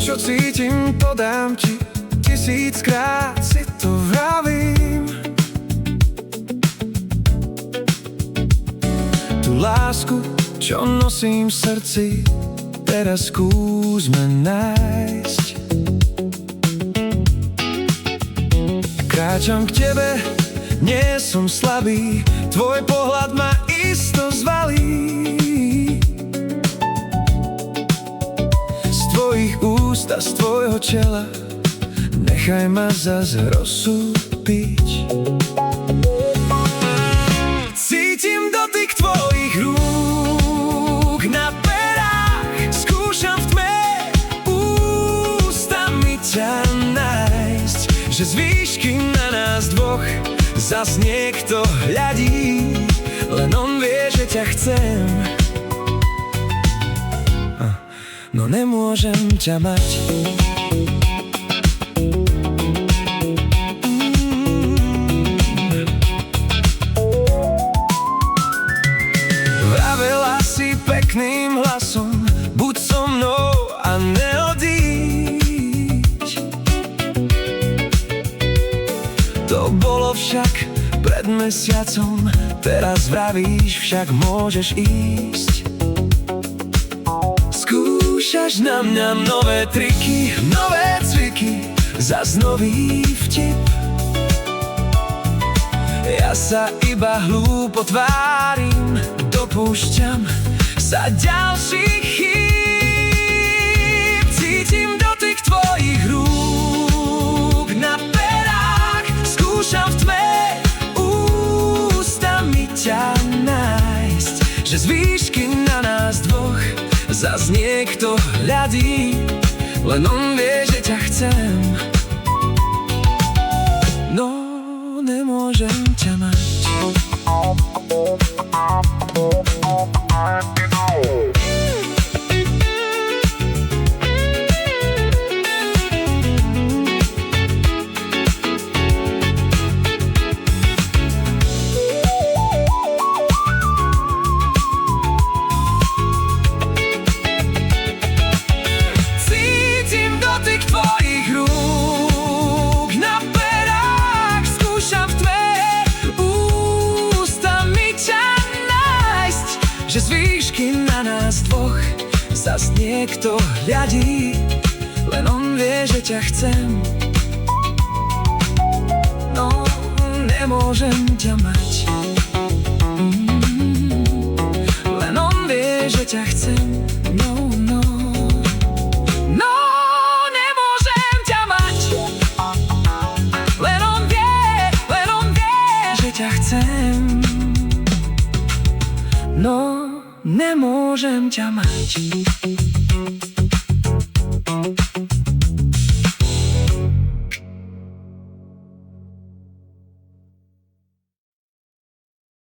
Čo cítim, to dám ti, 1000-krát si to vravím. Tú lásku, čo nosím v srdci, teraz skúsme nájsť. Kráčam k tebe, nie som slabý, tvoj pohľad ma isto zvalí. A z tvojho čela nechaj ma zas rozsúpiť. Cítim dotyk tvojich rúk na perách, skúšam v tme ústami ťa nájsť, že z výšky na nás dvoch zas niekto hľadí, len on vie, že ťa chcem. No nemôžem ťa mať. Vravela si pekným hlasom, buď so mnou a neodíď. To bolo však pred mesiacom, teraz vravíš, však môžeš ísť. Skúšaš na mňa nové triky, nové cviky, zas nový vtip. Ja sa iba hlúpo tvárim, dopúšťam sa ďalších chýb. Cítim dotyk tvojich rúk na perách, skúšam v tme ústami ťa nájsť, že z výšky na nás dvoch zas niekto hľadí, len on vie, že ťa chcem. No, nemôžem ťa mať. Že z výšky na nás dvoch zas niekto hľadí, len on vie, že ťa chcem. No, nemôžem ťa mať. Len on vie, že ťa chcem. No, no. No, nemôžem ťa mať. Len on vie, že ťa chcem. No, nemôžem ťa mať.